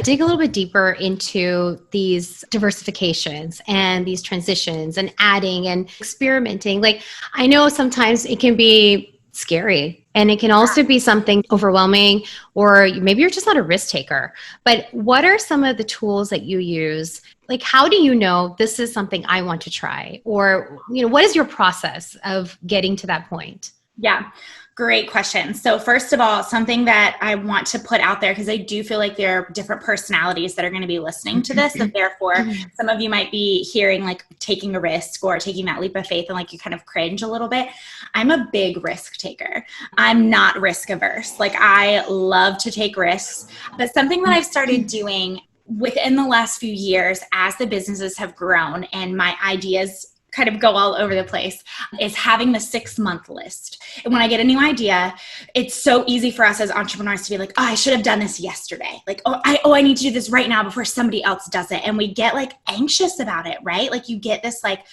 to dig a little bit deeper into these diversifications and these transitions and adding and experimenting. Like, I know sometimes it can be scary and it can also be something overwhelming, or maybe you're just not a risk taker. But what are some of the tools that you use? Like, how do you know this is something I want to try? Or, what is your process of getting to that point? Yeah. Great question. So first of all, something that I want to put out there, because I do feel like there are different personalities that are going to be listening to this. And therefore, some of you might be hearing like taking a risk or taking that leap of faith and like you kind of cringe a little bit. I'm a big risk taker. I'm not risk averse. Like, I love to take risks. But something that I've started doing within the last few years as the businesses have grown and my ideas kind of go all over the place is having the 6-month list. And when I get a new idea, it's so easy for us as entrepreneurs to be like, oh, I should have done this yesterday. Like, I need to do this right now before somebody else does it. And we get like anxious about it, right? Like you get this like,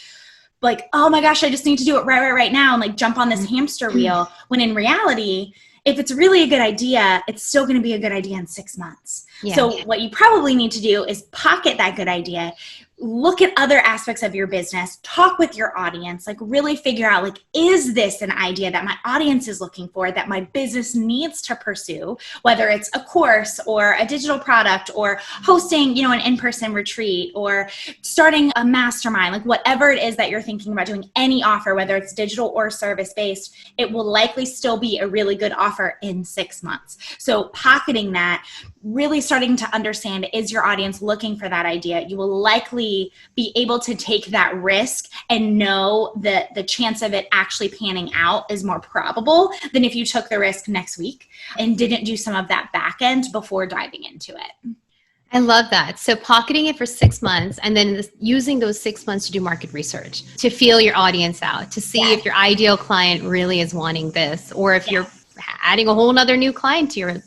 oh my gosh, I just need to do it right now. And like jump on this hamster wheel. When in reality, if it's really a good idea, it's still going to be a good idea in 6 months. Yeah. So what you probably need to do is pocket that good idea, look at other aspects of your business, talk with your audience, like really figure out, like, is this an idea that my audience is looking for, that my business needs to pursue, whether it's a course or a digital product or hosting, an in-person retreat or starting a mastermind, like whatever it is that you're thinking about doing, any offer, whether it's digital or service-based, it will likely still be a really good offer in 6 months. So pocketing that, really starting to understand, is your audience looking for that idea? You will likely be able to take that risk and know that the chance of it actually panning out is more probable than if you took the risk next week and didn't do some of that back end before diving into it. I love that. So pocketing it for 6 months and then using those 6 months to do market research, to feel your audience out, to see if your ideal client really is wanting this, or if you're adding a whole nother new client to your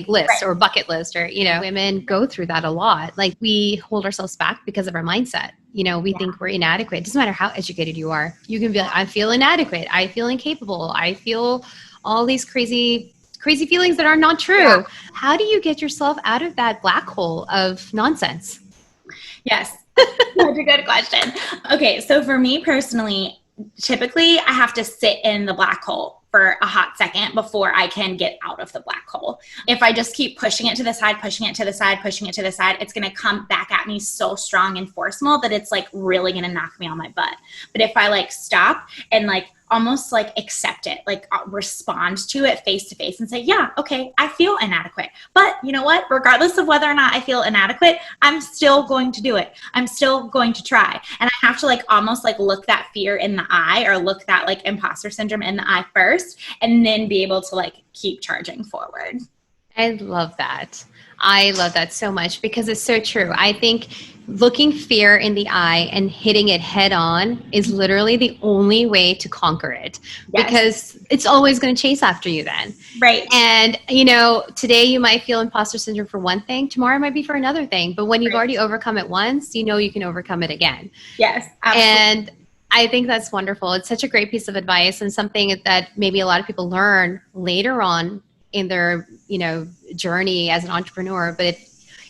list or bucket list, or, women go through that a lot. Like, we hold ourselves back because of our mindset. We think we're inadequate. It doesn't matter how educated you are. You can be like, I feel inadequate. I feel incapable. I feel all these crazy feelings that are not true. Yeah. How do you get yourself out of that black hole of nonsense? Yes, that's a good question. Okay. So for me personally, typically I have to sit in the black hole for a hot second before I can get out of the black hole. If I just keep pushing it to the side, it's going to come back at me so strong and forceful that it's like really going to knock me on my butt. But if I stop and almost accept it, respond to it face to face and say, yeah, okay, I feel inadequate. But you know what? Regardless of whether or not I feel inadequate, I'm still going to do it. I'm still going to try. And I have to almost look that fear in the eye, or look that imposter syndrome in the eye first, and then be able to keep charging forward. I love that. I love that so much, because it's so true. I think looking fear in the eye and hitting it head on is literally the only way to conquer it, because it's always going to chase after you then. Right. And, today you might feel imposter syndrome for one thing, tomorrow it might be for another thing. But when you've already overcome it once, you can overcome it again. Yes, absolutely. And I think that's wonderful. It's such a great piece of advice, and something that maybe a lot of people learn later on in their, journey as an entrepreneur. But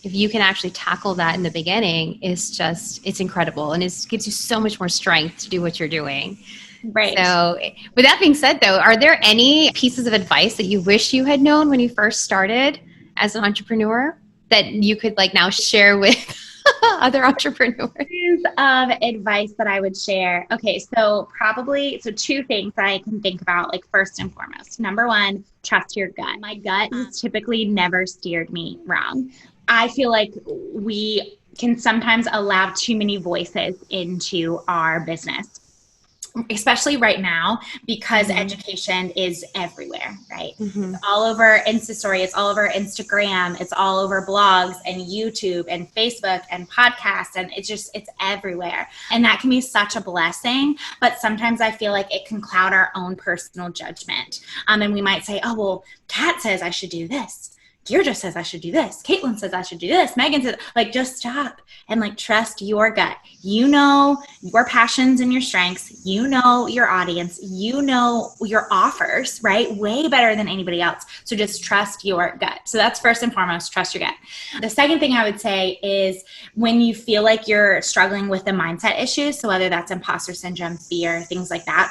if you can actually tackle that in the beginning, it's incredible. And it gives you so much more strength to do what you're doing. Right. So with that being said, though, are there any pieces of advice that you wish you had known when you first started as an entrepreneur that you could now share with other entrepreneurs? Advice that I would share. Okay, so two things that I can think about, first and foremost. Number one, trust your gut. My gut has typically never steered me wrong. I feel like we can sometimes allow too many voices into our business, especially right now, because education is everywhere, right? Mm-hmm. It's all over Instastory, it's all over Instagram, it's all over blogs and YouTube and Facebook and podcasts, and it's everywhere. And that can be such a blessing, but sometimes I feel like it can cloud our own personal judgment. And we might say, oh, well, Kat says I should do this. Deirdre says I should do this. Caitlin says I should do this. Megan says, like, just stop and like trust your gut. You know your passions and your strengths. You know your audience. You know your offers, right? Way better than anybody else. So just trust your gut. So that's first and foremost, trust your gut. The second thing I would say is when you feel like you're struggling with the mindset issues, so whether that's imposter syndrome, fear, things like that,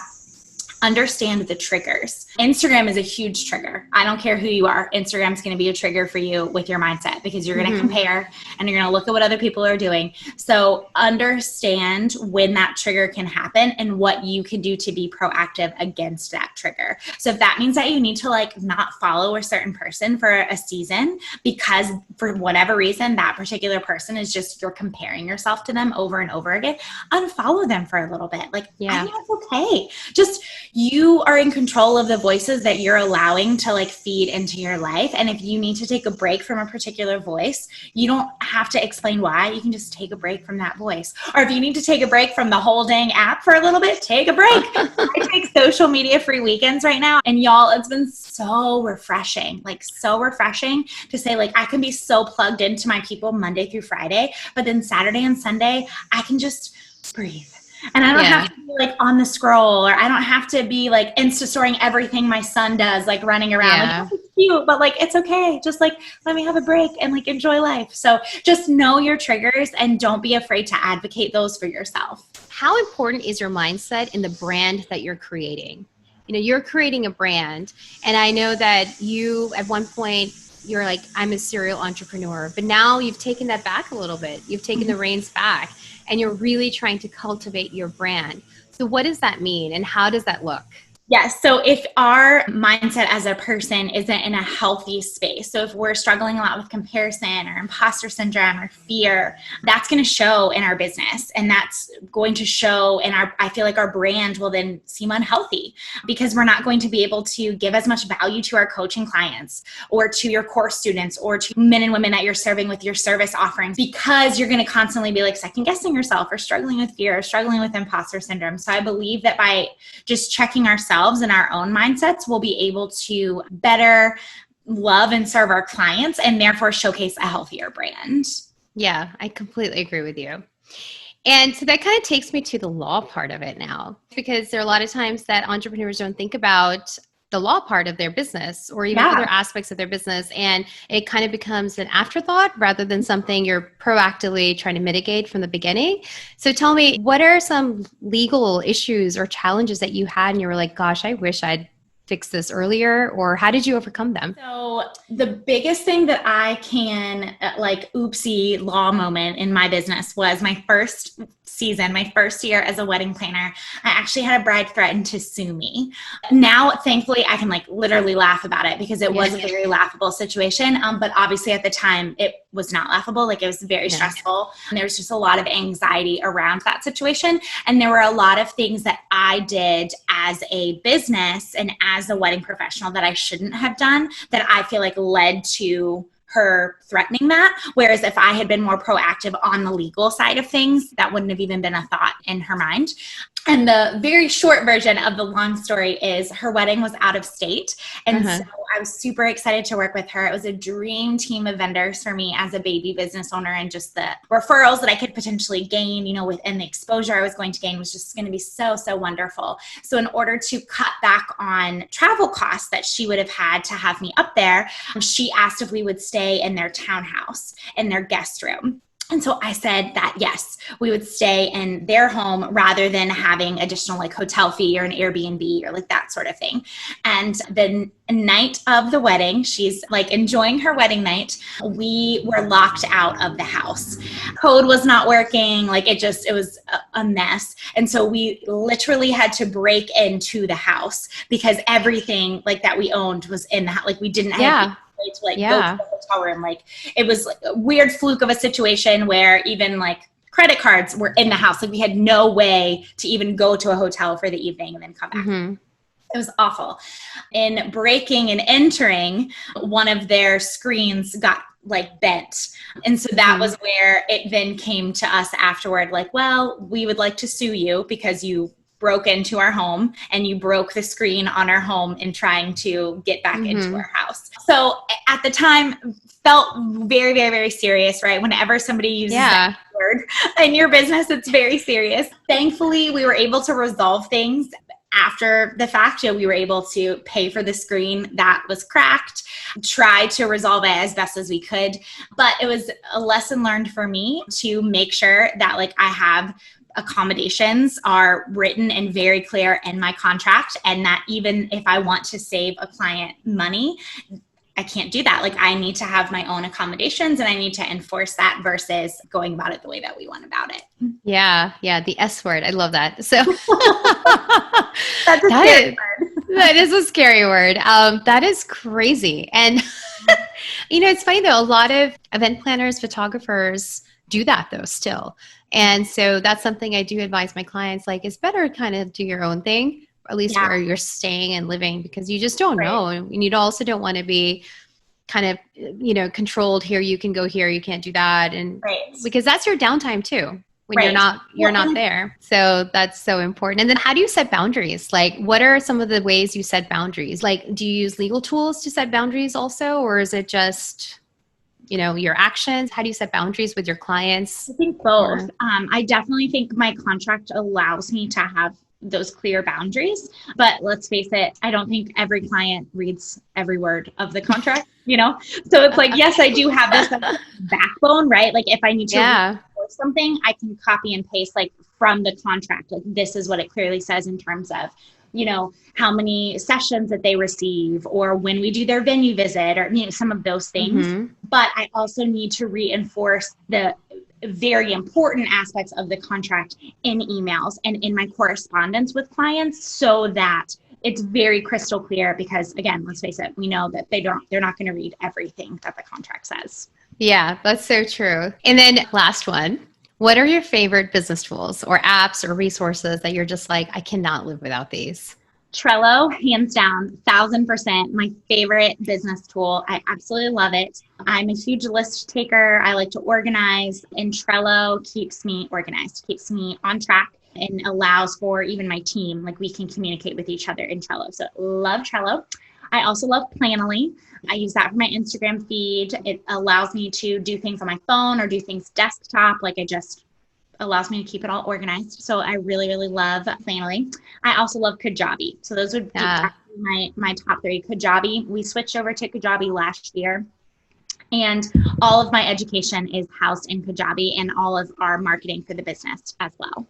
understand the triggers. Instagram is a huge trigger. I don't care who you are. Instagram's going to be a trigger for you with your mindset because you're going to compare and you're going to look at what other people are doing. So understand when that trigger can happen and what you can do to be proactive against that trigger. So if that means that you need to like not follow a certain person for a season because for whatever reason, that particular person is just, you're comparing yourself to them over and over again, unfollow them for a little bit. Like, I think that's okay. Just, you are in control of the voices that you're allowing to like feed into your life. And if you need to take a break from a particular voice, you don't have to explain why. You can just take a break from that voice. Or if you need to take a break from the whole dang app for a little bit, take a break. I take social media free weekends right now. And y'all, it's been so refreshing, like so refreshing to say like, I can be so plugged into my people Monday through Friday, but then Saturday and Sunday, I can just breathe. And I don't have to be like on the scroll, or I don't have to be like Insta-storing everything my son does, like running around. Like, that's cute, but like, it's okay. Just like, let me have a break and like enjoy life. So just know your triggers and don't be afraid to advocate those for yourself. How important is your mindset in the brand that you're creating? You know, you're creating a brand, and I know that you, at one point, you're like, I'm a serial entrepreneur, but now you've taken that back a little bit. You've taken the reins back, and you're really trying to cultivate your brand. So what does that mean, and how does that look? Yes. So if our mindset as a person isn't in a healthy space, so if we're struggling a lot with comparison or imposter syndrome or fear, that's going to show in our business. And that's going to show in I feel like our brand will then seem unhealthy because we're not going to be able to give as much value to our coaching clients or to your course students or to men and women that you're serving with your service offerings, because you're going to constantly be like second guessing yourself or struggling with fear or struggling with imposter syndrome. So I believe that by just checking ourselves and our own mindsets, we'll be able to better love and serve our clients and therefore showcase a healthier brand. Yeah, I completely agree with you. And so that kind of takes me to the law part of it now, because there are a lot of times that entrepreneurs don't think about the law part of their business or even other aspects of their business. And it kind of becomes an afterthought rather than something you're proactively trying to mitigate from the beginning. So tell me, what are some legal issues or challenges that you had and you were like, gosh, I wish I'd fixed this earlier, or how did you overcome them? So the biggest thing that I can like oopsie law moment in my business was my first season, my first year as a wedding planner. I actually had a bride threaten to sue me. Now, thankfully, I can like literally laugh about it because it was a very laughable situation. But obviously at the time it was not laughable. Like it was very stressful. And there was just a lot of anxiety around that situation. And there were a lot of things that I did as a business and as a wedding professional that I shouldn't have done that I feel like led to her threatening that. Whereas if I had been more proactive on the legal side of things, that wouldn't have even been a thought in her mind. And the very short version of the long story is her wedding was out of state. And so I was super excited to work with her. It was a dream team of vendors for me as a baby business owner, and just the referrals that I could potentially gain, you know, within the exposure I was going to gain was just going to be so, so wonderful. So in order to cut back on travel costs that she would have had to have me up there, she asked if we would stay in their townhouse, in their guest room. And so I said that, yes, we would stay in their home rather than having additional like hotel fee or an Airbnb or like that sort of thing. And the night of the wedding, she's like enjoying her wedding night. We were locked out of the house. Code was not working. Like it was a mess. And so we literally had to break into the house because everything like that we owned was in the house. Like we didn't have to like go to the hotel room. Like it was like a weird fluke of a situation where even like credit cards were in the house. Like we had no way to even go to a hotel for the evening and then come back. It was awful. In breaking and entering, one of their screens got like bent. And so that was where it then came to us afterward, like, well, we would like to sue you because you broke into our home and you broke the screen on our home in trying to get back into our house. So at the time felt very, very, very serious, right? Whenever somebody uses that word in your business, it's very serious. Thankfully, we were able to resolve things after the fact. We were able to pay for the screen that was cracked, try to resolve it as best as we could. But it was a lesson learned for me to make sure that like I have accommodations are written and very clear in my contract, and that even if I want to save a client money, I can't do that. Like I need to have my own accommodations and I need to enforce that versus going about it the way that we went about it. Yeah. Yeah. The S word. I love that. So that's a scary word. That is a scary word. That is crazy. And it's funny though, a lot of event planners, photographers do that though still. And so that's something I do advise my clients, like it's better to kind of do your own thing, at least where you're staying and living, because you just don't know. And you also don't want to be kind of, controlled here. You can go here, you can't do that. And because that's your downtime too, when you're not there. So that's so important. And then how do you set boundaries? Like what are some of the ways you set boundaries? Like, do you use legal tools to set boundaries also? Or is it just, your actions? How do you set boundaries with your clients? I think both. I definitely think my contract allows me to have those clear boundaries, but let's face it, I don't think every client reads every word of the contract, So it's like, yes, I do have this backbone, right? Like if I need to reinforce something, I can copy and paste like from the contract. Like this is what it clearly says in terms of, how many sessions that they receive or when we do their venue visit or, some of those things. Mm-hmm. But I also need to reinforce the very important aspects of the contract in emails and in my correspondence with clients so that it's very crystal clear, because again, let's face it, we know that they're not going to read everything that the contract says. Yeah, that's so true. And then last one, what are your favorite business tools or apps or resources that you're just like, I cannot live without these? Trello, hands down, 1,000%, my favorite business tool. I absolutely love it. I'm a huge list taker. I like to organize, and Trello keeps me organized, keeps me on track, and allows for even my team, like we can communicate with each other in Trello. So love Trello. I also love Planoly. I use that for my Instagram feed. It allows me to do things on my phone or do things desktop. Like it just allows me to keep it all organized. So I really, really love Planoly. I also love Kajabi. So those would be my top three. Kajabi, we switched over to Kajabi last year. And all of my education is housed in Kajabi and all of our marketing for the business as well.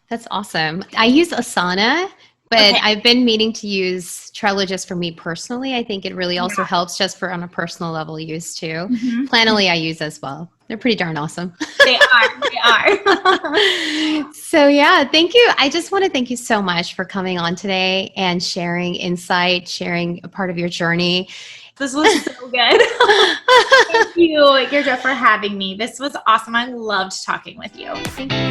That's awesome. I use Asana. But I've been meaning to use Trello just for me personally. I think it really also helps just for on a personal level use too. Mm-hmm. Planoly I use as well. They're pretty darn awesome. They are. So yeah, thank you. I just want to thank you so much for coming on today and sharing insight, sharing a part of your journey. This was so good. Thank you, Deirdre, for having me. This was awesome. I loved talking with you. Thank you.